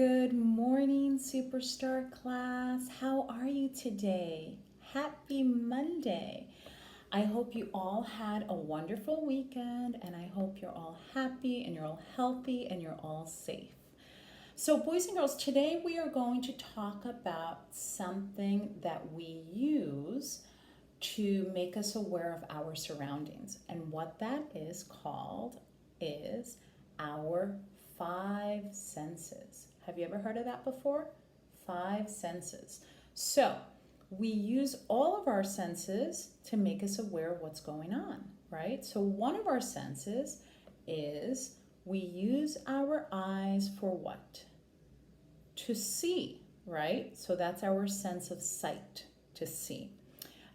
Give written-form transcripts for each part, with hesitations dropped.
Good morning, superstar class. How are you today? Happy Monday. I hope you all had a wonderful weekend, and I hope you're all happy and you're all healthy and you're all safe. So, boys and girls, today we are going to talk about something that we use to make us aware of our surroundings. And what that is called is our five senses. Have you ever heard of that before? Five senses. So, we use all of our senses to make us aware of what's going on, right? So, one of our senses is we use our eyes for what? To see, right? So, that's our sense of sight, to see.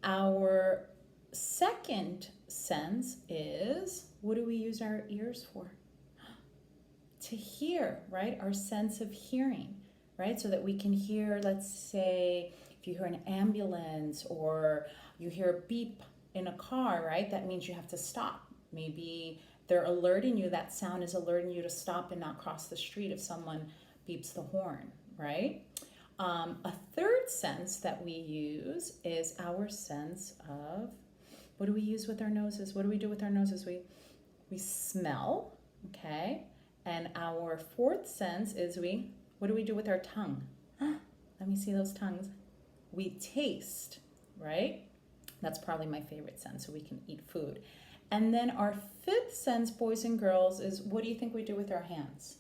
Our second sense is, what do we use our ears for? To hear, right? Our sense of hearing, right? So that we can hear, let's say, if you hear an ambulance or you hear a beep in a car, right? That means you have to stop. Maybe they're alerting you, that sound is alerting you to stop and not cross the street if someone beeps the horn, right? A third sense that we use is our sense of, what do we use with our noses? What do we do with our noses? We smell, okay? And our fourth sense is what do we do with our tongue? Let me see those tongues. We taste, right? That's probably my favorite sense, so we can eat food. And then our fifth sense, boys and girls, is what do you think we do with our hands?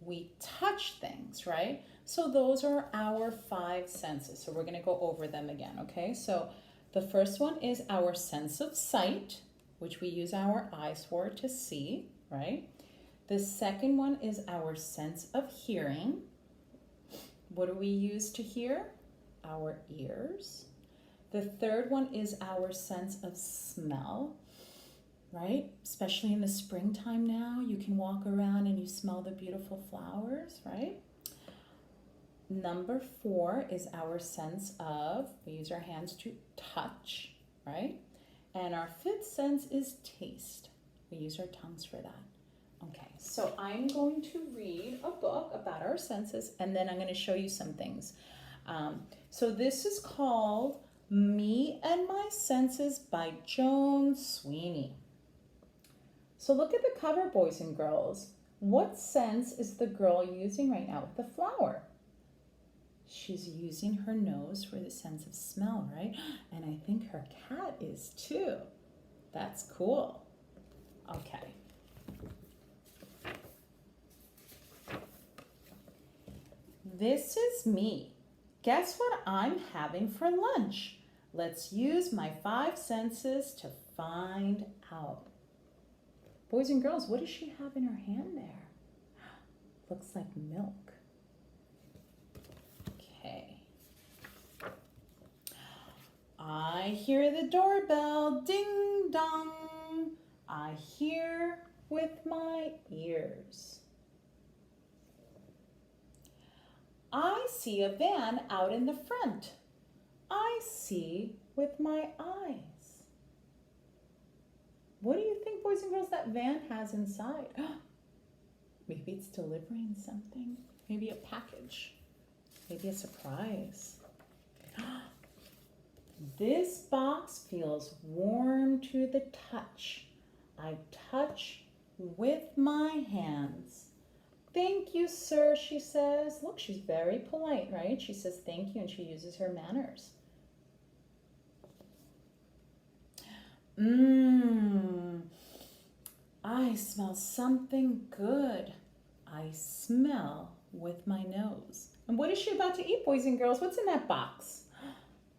We touch things, right? So those are our five senses. So we're going to go over them again, okay? So the first one is our sense of sight, which we use our eyes for to see, right? The second one is our sense of hearing. What do we use to hear? Our ears. The third one is our sense of smell, right? Especially in the springtime now, you can walk around and you smell the beautiful flowers, right? Number 4 is our sense of, we use our hands to touch, right? And our fifth sense is taste. We use our tongues for that. Okay, so I'm going to read a book about our senses, and then I'm going to show you some things. So this is called Me and My Senses by Joan Sweeney. So look at the cover, boys and girls. What sense is the girl using right now with the flower? She's using her nose for the sense of smell, right? And I think her cat is too. That's cool. Okay. This is me. Guess what I'm having for lunch? Let's use my five senses to find out. Boys and girls, what does she have in her hand there? Looks like milk. Okay. I hear the doorbell, ding dong. I hear with my ears. I see a van out in the front. I see with my eyes. What do you think, boys and girls, that van has inside? Maybe it's delivering something. Maybe a package. Maybe a surprise. This box feels warm to the touch. I touch with my hands. Thank you, sir, she says. Look, she's very polite, right? She says thank you and she uses her manners. I smell something good. I smell with my nose. And what is she about to eat, boys and girls? What's in that box?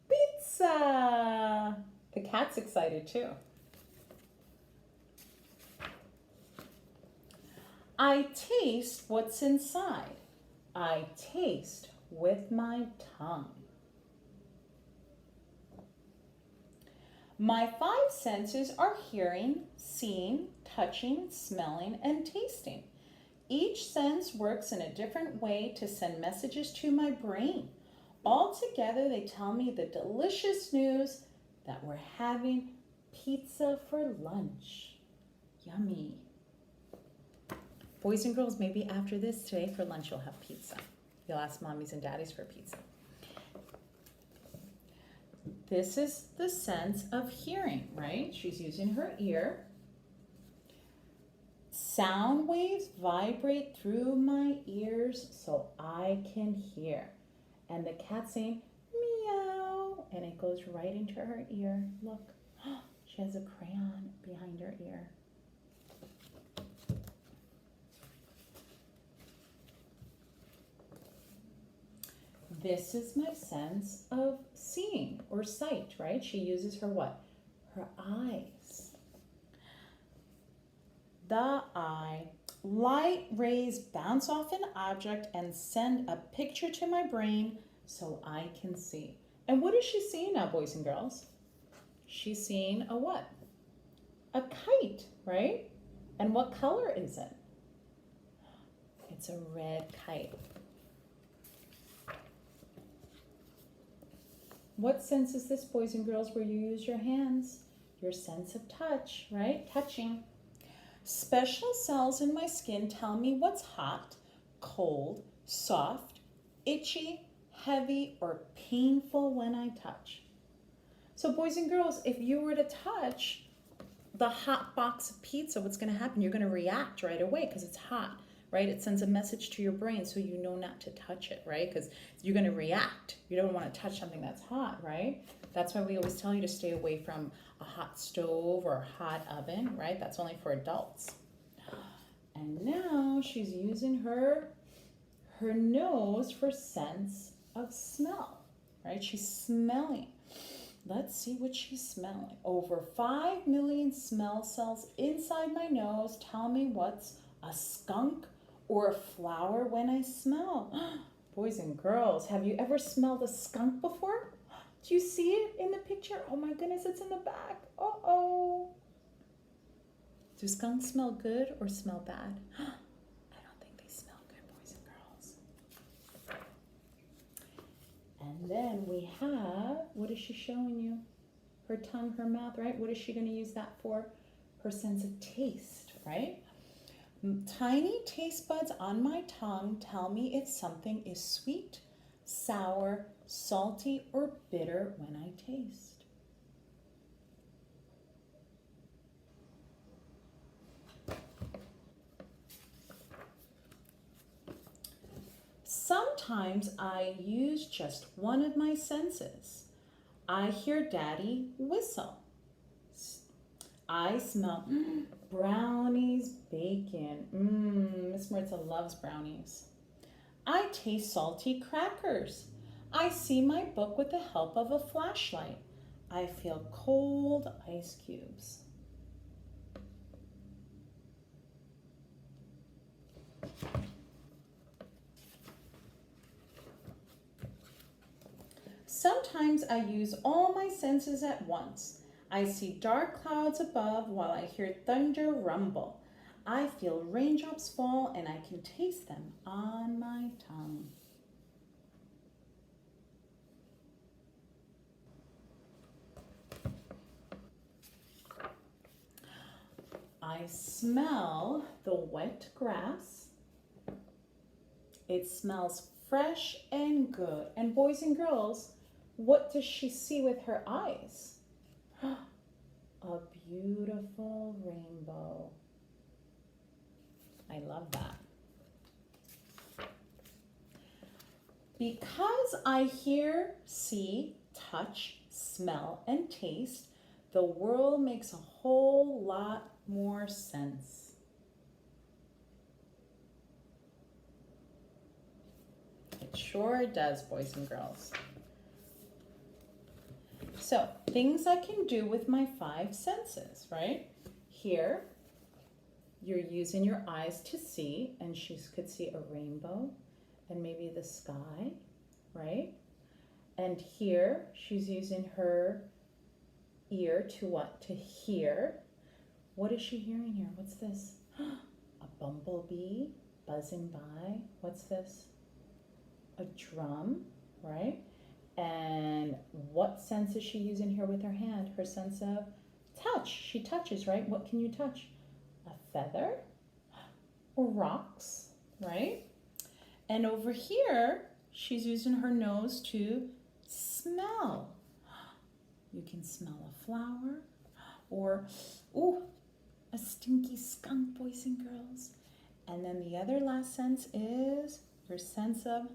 Pizza! The cat's excited too. I taste what's inside. I taste with my tongue. My five senses are hearing, seeing, touching, smelling, and tasting. Each sense works in a different way to send messages to my brain. All together, they tell me the delicious news that we're having pizza for lunch. Yummy. Boys and girls, maybe after this today for lunch you'll have pizza. You'll ask mommies and daddies for pizza. This is the sense of hearing, right? She's using her ear. Sound waves vibrate through my ears so I can hear. And the cat saying, meow, and it goes right into her ear. Look, she has a crayon behind her ear. This is my sense of seeing or sight, right? She uses her what? Her eyes. The eye. Light rays bounce off an object and send a picture to my brain so I can see. And what is she seeing now, boys and girls? She's seeing a what? A kite, right? And what color is it? It's a red kite. What sense is this, boys and girls, where you use your hands? Your sense of touch, right? Touching. Special cells in my skin tell me what's hot, cold, soft, itchy, heavy, or painful when I touch. So boys and girls, if you were to touch the hot box of pizza, what's going to happen? You're going to react right away because it's hot, right? It sends a message to your brain so you know not to touch it, right? Because you're going to react. You don't want to touch something that's hot, right? That's why we always tell you to stay away from a hot stove or a hot oven, right? That's only for adults. And now she's using her nose for sense of smell, right? She's smelling. Let's see what she's smelling. Over 5 million smell cells inside my nose tell me what's a skunk or a flower when I smell. Boys and girls, have you ever smelled a skunk before? Do you see it in the picture? Oh my goodness, it's in the back. Uh-oh. Do skunks smell good or smell bad? I don't think they smell good, boys and girls. And then we have, what is she showing you? Her tongue, her mouth, right? What is she going to use that for? Her sense of taste, right? Tiny taste buds on my tongue tell me if something is sweet, sour, salty, or bitter when I taste. Sometimes I use just one of my senses. I hear Daddy whistle. I smell brownies, bacon. Miss Maritza loves brownies. I taste salty crackers. I see my book with the help of a flashlight. I feel cold ice cubes. Sometimes I use all my senses at once. I see dark clouds above while I hear thunder rumble. I feel raindrops fall and I can taste them on my tongue. I smell the wet grass. It smells fresh and good. And boys and girls, what does she see with her eyes? A beautiful rainbow. I love that. Because I hear, see, touch, smell, and taste, the world makes a whole lot more sense. It sure does, boys and girls. So, things I can do with my 5 senses, right? Here, you're using your eyes to see, and she could see a rainbow and maybe the sky, right? And here, she's using her ear to what? To hear. What is she hearing here? What's this? A bumblebee buzzing by. What's this? A drum, right? And what sense is she using here with her hand? Her sense of touch. She touches, right? What can you touch? A feather, or rocks, right? And over here, she's using her nose to smell. You can smell a flower or, ooh, a stinky skunk, boys and girls. And then the other last sense is your sense of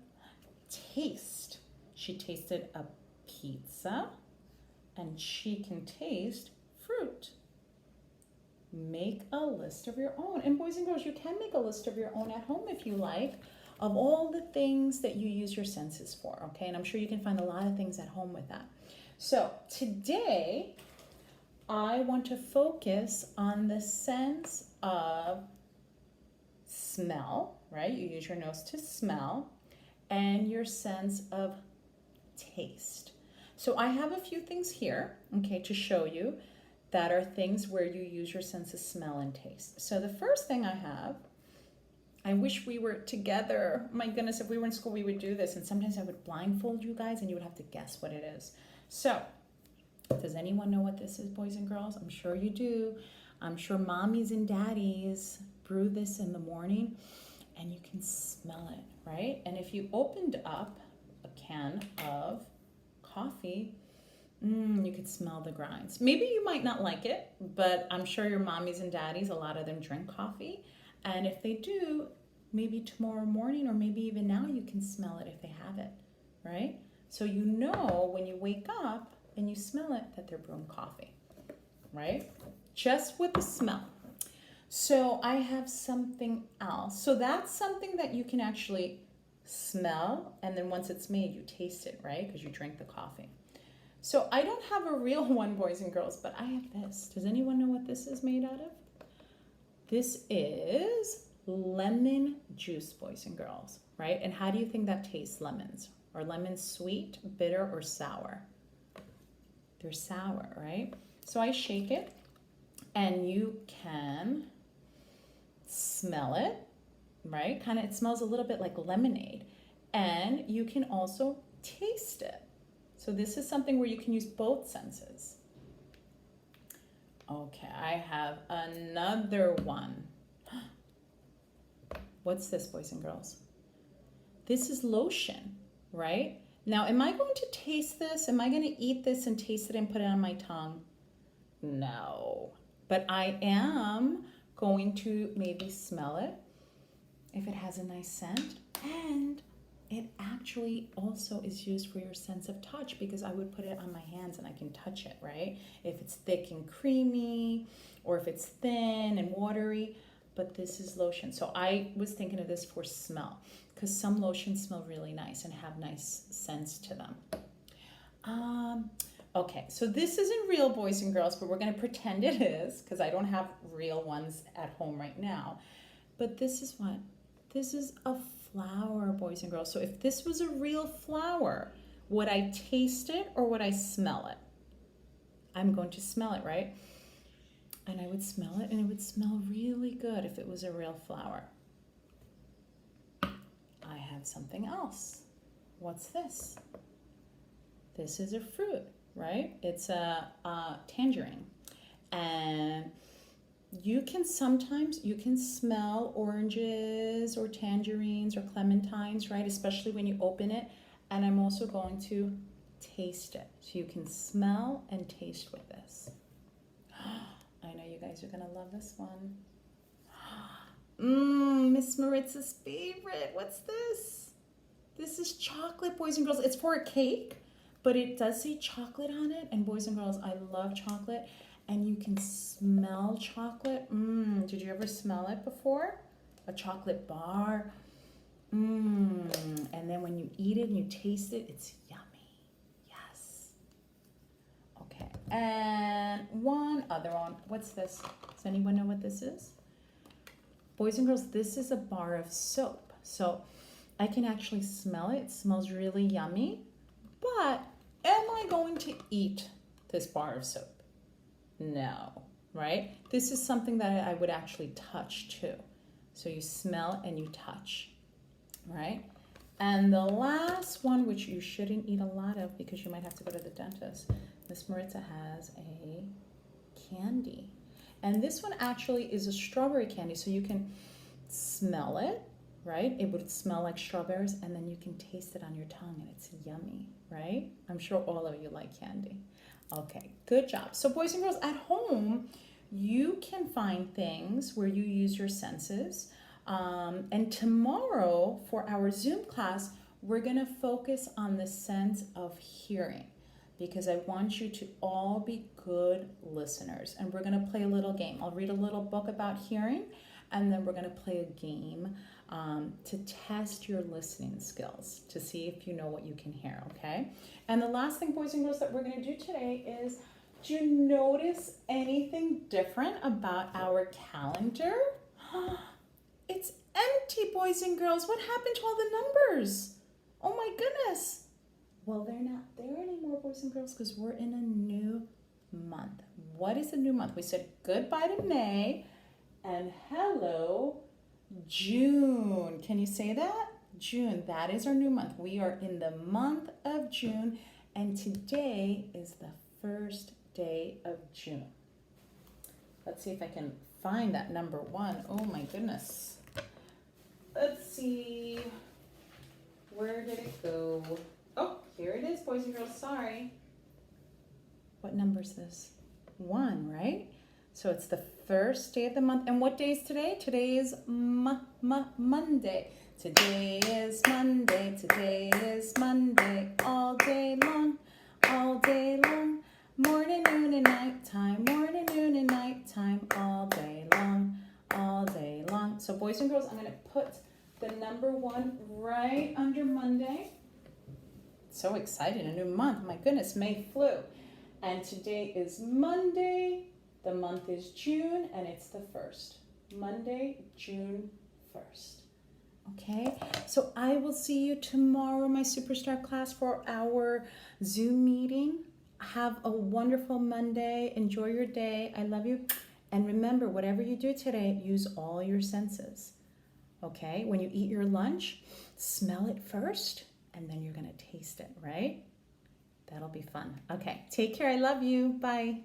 taste. She tasted a pizza and she can taste fruit. Make a list of your own. And boys and girls, you can make a list of your own at home if you like, of all the things that you use your senses for, okay? And I'm sure you can find a lot of things at home with that. So today, I want to focus on the sense of smell, right? You use your nose to smell, and your sense of taste. So I have a few things here, okay, to show you that are things where you use your sense of smell and taste. So the first thing I have, I wish we were together. My goodness, if we were in school, we would do this. And sometimes I would blindfold you guys and you would have to guess what it is. So does anyone know what this is, boys and girls? I'm sure you do. I'm sure mommies and daddies brew this in the morning and you can smell it, right? And if you opened up a can of coffee, you could smell the grinds. Maybe you might not like it, but I'm sure your mommies and daddies, a lot of them drink coffee. And if they do, maybe tomorrow morning or maybe even now you can smell it if they have it, right? So you know when you wake up and you smell it that they're brewing coffee, right? Just with the smell. So I have something else. So that's something that you can actually smell, and then once it's made, you taste it, right? Because you drink the coffee. So I don't have a real one, boys and girls, but I have this. Does anyone know what this is made out of? This is lemon juice, boys and girls, right? And how do you think that tastes, lemons? Are lemons sweet, bitter, or sour? They're sour, right? So I shake it, and you can smell it, right? Kind of, it smells a little bit like lemonade. And you can also taste it. So this is something where you can use both senses. Okay, I have another one. What's this, boys and girls? This is lotion, right? Now, am I going to taste this? Am I going to eat this and taste it and put it on my tongue? No. But I am going to maybe smell it if it has a nice scent. And it actually also is used for your sense of touch because I would put it on my hands and I can touch it, right? If it's thick and creamy or if it's thin and watery, but this is lotion. So I was thinking of this for smell because some lotions smell really nice and have nice scents to them. Okay, so this isn't real, boys and girls, but we're going to pretend it is because I don't have real ones at home right now. But this is what? This is a flower, boys and girls. So if this was a real flower, would I taste it or would I smell it? I'm going to smell it, right? And I would smell it and it would smell really good if it was a real flower. I have something else. What's this? This is a fruit, right? It's a tangerine. And you can smell oranges or tangerines or clementines, right? Especially when you open it. And I'm also going to taste it. So you can smell and taste with this. I know you guys are going to love this one. Miss Maritza's favorite. What's this? This is chocolate, boys and girls. It's for a cake, but it does say chocolate on it. And boys and girls, I love chocolate. And you can smell chocolate. Did you ever smell it before? A chocolate bar. And then when you eat it and you taste it, it's yummy. Yes. Okay. And one other one. What's this? Does anyone know what this is? Boys and girls, this is a bar of soap. So I can actually smell it. It smells really yummy. But am I going to eat this bar of soap? No, right? This is something that I would actually touch too. So you smell and you touch, right? And the last one, which you shouldn't eat a lot of because you might have to go to the dentist, Miss Maritza has a candy. And this one actually is a strawberry candy. So you can smell it, right? It would smell like strawberries, and then you can taste it on your tongue, and it's yummy, right? I'm sure all of you like candy. Okay, good job. So boys and girls, at home, you can find things where you use your senses. And tomorrow for our Zoom class, we're going to focus on the sense of hearing because I want you to all be good listeners. And we're going to play a little game. I'll read a little book about hearing, and then we're going to play a game to test your listening skills to see if you know what you can hear, okay? And the last thing, boys and girls, that we're going to do today is, do you notice anything different about our calendar? It's empty, boys and girls. What happened to all the numbers? Oh my goodness. Well, they're not there anymore, boys and girls, because we're in a new month. What is a new month? We said goodbye to May and hello, June. Can you say that? June. That is our new month. We are in the month of June, and today is the first day of June. Let's see if I can find that number 1. Oh my goodness. Let's see. Where did it go? Oh, here it is, boys and girls. Sorry. What number is this? 1, right? So it's the first day of the month. And what day is today? Today is Monday. Today is Monday. Today is Monday. All day long. All day long. Morning, noon, and night time. Morning, noon, and night time. All day long. All day long. So boys and girls, I'm going to put the number 1 right under Monday. So excited, a new month. My goodness, May flew. And today is Monday. The month is June, and it's the 1st. Monday, June 1st. Okay, so I will see you tomorrow, my Superstar class, for our Zoom meeting. Have a wonderful Monday. Enjoy your day. I love you. And remember, whatever you do today, use all your senses. Okay, when you eat your lunch, smell it first, and then you're going to taste it, right? That'll be fun. Okay, take care. I love you. Bye.